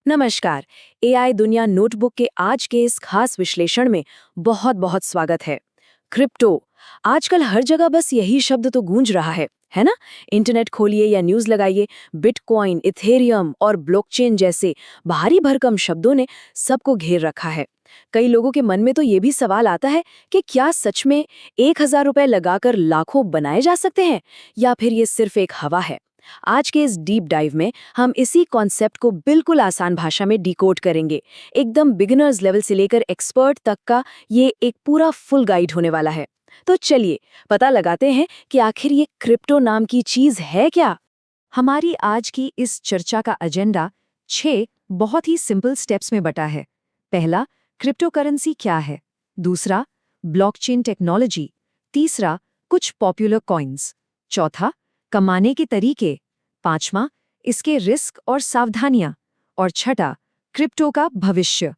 नमस्कार। एआई दुनिया नोटबुक के आज के इस खास विश्लेषण में बहुत बहुत स्वागत है। क्रिप्टो आजकल हर जगह बस यही शब्द तो गूंज रहा है ना? इंटरनेट खोलिए या न्यूज़ लगाइए, बिटकॉइन, इथेरियम और ब्लॉकचेन जैसे भारी भरकम शब्दों ने सबको घेर रखा है। कई लोगों के मन में तो ये भी सवाल आता है कि क्या सच में 1,000 रुपए लगाकर लाखों बनाए जा सकते हैं या फिर ये सिर्फ एक हवा है। आज के इस डीप डाइव में हम इसी कॉन्सेप्ट को बिल्कुल आसान भाषा में डिकोड करेंगे। एकदम बिगिनर्स लेवल से लेकर एक्सपर्ट तक का ये एक पूरा फुल गाइड होने वाला है। तो चलिए पता लगाते हैं कि आखिर ये क्रिप्टो नाम की चीज है क्या। हमारी आज की इस चर्चा का एजेंडा 6 बहुत ही सिंपल स्टेप्स में बटा है। पहला, क्रिप्टो करेंसी क्या है। दूसरा, ब्लॉकचेन टेक्नोलॉजी। तीसरा, कुछ पॉपुलर कॉइन्स। चौथा, कमाने के तरीके। पांचवा, इसके रिस्क और सावधानियां। और छठा, क्रिप्टो का भविष्य।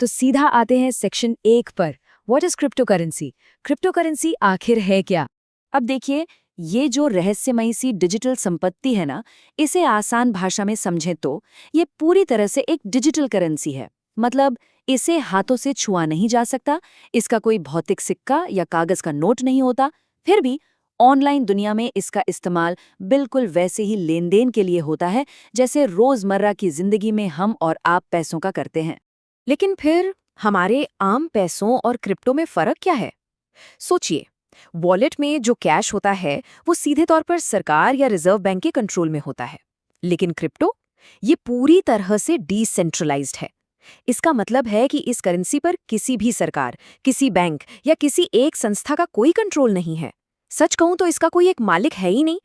तो सीधा आते हैं सेक्शन 1 पर। What is crypto currency? Crypto currency आखिर है क्या? अब देखिए, ये जो रहस्यमयी सी डिजिटल संपत्ति है ना, इसे आसान भाषा में समझें तो ये पूरी तरह से एक डिजिटल करेंसी है। मतलब इसे हाथों से छुआ नहीं जा सकता, इसका कोई भौतिक सिक्का या कागज का नोट नहीं होता। फिर भी ऑनलाइन दुनिया में इसका इस्तेमाल बिल्कुल वैसे ही लेन देन के लिए होता है जैसे रोजमर्रा की जिंदगी में हम और आप पैसों का करते हैं। लेकिन फिर हमारे आम पैसों और क्रिप्टो में फर्क क्या है? सोचिए, वॉलेट में जो कैश होता है वो सीधे तौर पर सरकार या रिजर्व बैंक के कंट्रोल में होता है। लेकिन क्रिप्टो ये पूरी तरह से डिसेंट्रलाइज्ड है। इसका मतलब है कि इस करेंसी पर किसी भी सरकार, किसी बैंक या किसी एक संस्था का कोई कंट्रोल नहीं है। सच कहूं तो इसका कोई एक मालिक है ही नहीं।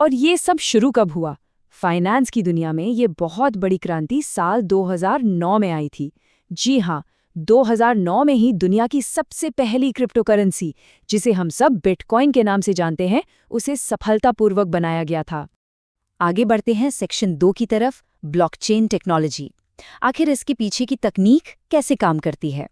और ये सब शुरू कब हुआ? फाइनेंस की दुनिया में ये बहुत बड़ी क्रांति साल 2009 में आई थी। जी हाँ, 2009 में ही दुनिया की सबसे पहली क्रिप्टो करेंसी, जिसे हम सब बिटकॉइन के नाम से जानते हैं, उसे सफलतापूर्वक बनाया गया था। आगे बढ़ते हैं सेक्शन 2 की तरफ, ब्लॉकचेन टेक्नोलॉजी। आखिर इसके पीछे की तकनीक कैसे काम करती है?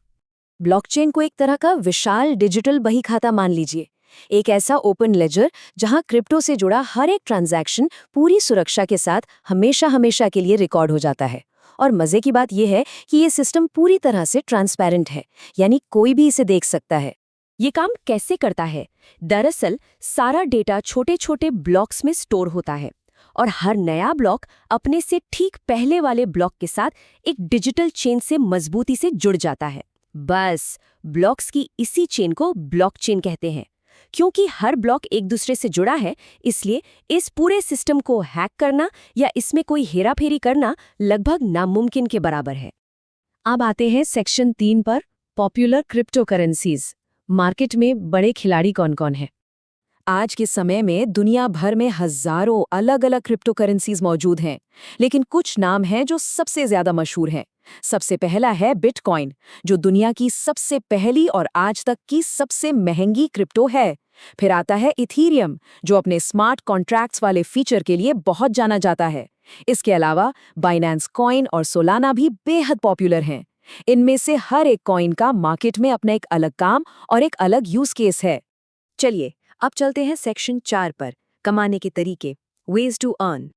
ब्लॉकचेन को एक तरह का विशाल डिजिटल बही खाता मान लीजिए। एक ऐसा ओपन लेजर जहां क्रिप्टो से जुड़ा हर एक ट्रांजैक्शन पूरी सुरक्षा के साथ हमेशा हमेशा के लिए रिकॉर्ड हो जाता है। और मजे की बात यह है कि ये सिस्टम पूरी तरह से ट्रांसपेरेंट है, यानी कोई भी इसे देख सकता है। ये काम कैसे करता है? दरअसल सारा डेटा छोटे छोटे ब्लॉक्स में स्टोर होता है और हर नया ब्लॉक अपने से ठीक पहले वाले ब्लॉक के साथ एक डिजिटल चेन से मजबूती से जुड़ जाता है। बस ब्लॉक्स की इसी चेन को ब्लॉकचेन कहते हैं। क्योंकि हर ब्लॉक एक दूसरे से जुड़ा है, इसलिए इस पूरे सिस्टम को हैक करना या इसमें कोई हेराफेरी करना लगभग नामुमकिन के बराबर है। अब आते हैं सेक्शन 3 पर, पॉपुलर क्रिप्टो करेंसीज। मार्केट में बड़े खिलाड़ी कौन कौन हैं? आज के समय में दुनिया भर में हजारों अलग अलग क्रिप्टो करेंसीज मौजूद हैं, लेकिन कुछ नाम हैं जो सबसे ज्यादा मशहूर हैं। सबसे पहला है बिटकॉइन, जो दुनिया की सबसे पहली और आज तक की सबसे महंगी क्रिप्टो है। फिर आता है इथेरियम, जो अपने स्मार्ट कॉन्ट्रैक्ट्स वाले फीचर के लिए बहुत जाना जाता है। इसके अलावा बाइनेंस कॉइन और सोलाना भी बेहद पॉपुलर हैं। इनमें से हर एक कॉइन का मार्केट में अपना एक अलग काम और एक अलग यूज केस है। चलिए अब चलते हैं सेक्शन 4 पर, कमाने के तरीके, वेज टू अर्न।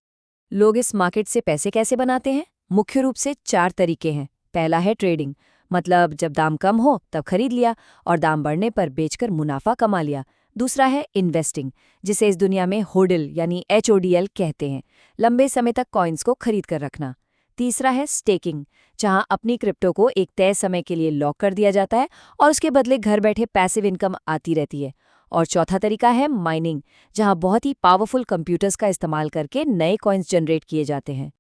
लोग इस मार्केट से पैसे कैसे बनाते हैं? मुख्य रूप से 4 तरीके हैं। पहला है ट्रेडिंग, मतलब जब दाम कम हो तब खरीद लिया और दाम बढ़ने पर बेचकर मुनाफा कमा लिया। दूसरा है इन्वेस्टिंग, जिसे इस दुनिया में होल्ड यानी HODL कहते हैं, लंबे समय तक कॉइन्स को खरीद कर रखना। तीसरा है स्टेकिंग, जहां अपनी क्रिप्टो को एक तय समय के लिए लॉक कर दिया जाता है और उसके बदले घर बैठे पैसिव इनकम आती रहती है। और चौथा तरीका है माइनिंग, जहां बहुत ही पावरफुल कंप्यूटर्स का इस्तेमाल करके नए कॉइन्स जनरेट किए जाते हैं।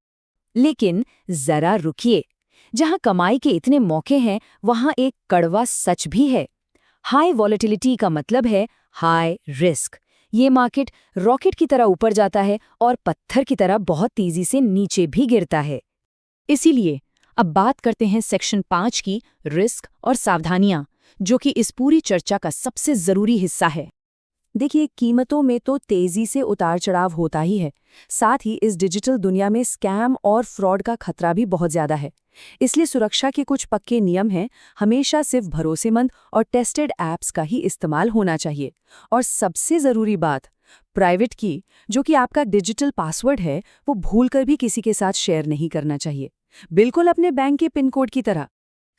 लेकिन जरा रुकिए, जहां कमाई के इतने मौके हैं वहां एक कड़वा सच भी है। हाई वॉलेटिलिटी का मतलब है हाई रिस्क। ये मार्केट रॉकेट की तरह ऊपर जाता है और पत्थर की तरह बहुत तेजी से नीचे भी गिरता है। इसीलिए अब बात करते हैं सेक्शन 5 की, रिस्क और सावधानियां, जो कि इस पूरी चर्चा का सबसे जरूरी हिस्सा है। देखिए, कीमतों में तो तेजी से उतार चढ़ाव होता ही है, साथ ही इस डिजिटल दुनिया में स्कैम और फ्रॉड का खतरा भी बहुत ज्यादा है। इसलिए सुरक्षा के कुछ पक्के नियम हैं। हमेशा सिर्फ भरोसेमंद और टेस्टेड ऐप्स का ही इस्तेमाल होना चाहिए। और सबसे जरूरी बात, प्राइवेट की, जो कि आपका डिजिटल पासवर्ड है, वो भूलकर भी किसी के साथ शेयर नहीं करना चाहिए। बिल्कुल अपने बैंक के पिन कोड की तरह।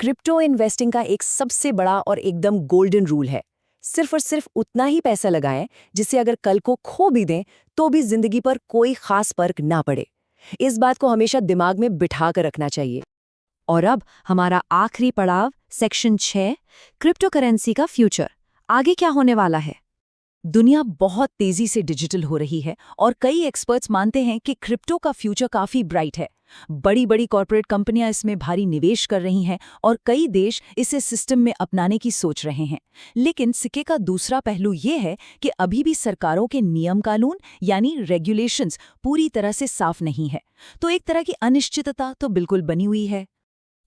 क्रिप्टो इन्वेस्टिंग का एक सबसे बड़ा और एकदम गोल्डन रूल है, सिर्फ और सिर्फ उतना ही पैसा लगाएं जिसे अगर कल को खो भी दें तो भी जिंदगी पर कोई खास फर्क ना पड़े। इस बात को हमेशा दिमाग में बिठा कर रखना चाहिए। और अब हमारा आखिरी पड़ाव, सेक्शन 6, क्रिप्टो करेंसी का फ्यूचर। आगे क्या होने वाला है? दुनिया बहुत तेजी से डिजिटल हो रही है और कई एक्सपर्ट्स मानते हैं कि क्रिप्टो का फ्यूचर काफी ब्राइट है। बड़ी बड़ी कॉर्पोरेट कंपनियां इसमें भारी निवेश कर रही हैं और कई देश इसे सिस्टम में अपनाने की सोच रहे हैं। लेकिन सिक्के का दूसरा पहलू ये है कि अभी भी सरकारों के नियम कानून यानी रेगुलेशंस पूरी तरह से साफ नहीं है। तो एक तरह की अनिश्चितता तो बिल्कुल बनी हुई है।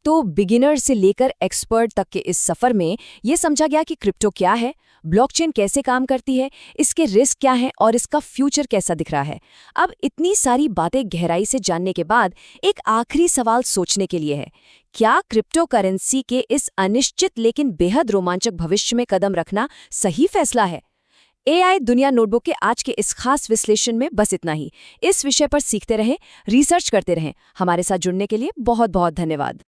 तो बिगिनर से लेकर एक्सपर्ट तक के इस सफर में ये समझा गया कि क्रिप्टो क्या है, ब्लॉकचेन कैसे काम करती है, इसके रिस्क क्या हैं और इसका फ्यूचर कैसा दिख रहा है। अब इतनी सारी बातें गहराई से जानने के बाद एक आखिरी सवाल सोचने के लिए है, क्या क्रिप्टो करेंसी के इस अनिश्चित लेकिन बेहद रोमांचक भविष्य में कदम रखना सही फैसला है? एआई दुनिया नोटबुक के आज के इस खास विश्लेषण में बस इतना ही। इस विषय पर सीखते रहें, रिसर्च करते रहें। हमारे साथ जुड़ने के लिए बहुत बहुत धन्यवाद।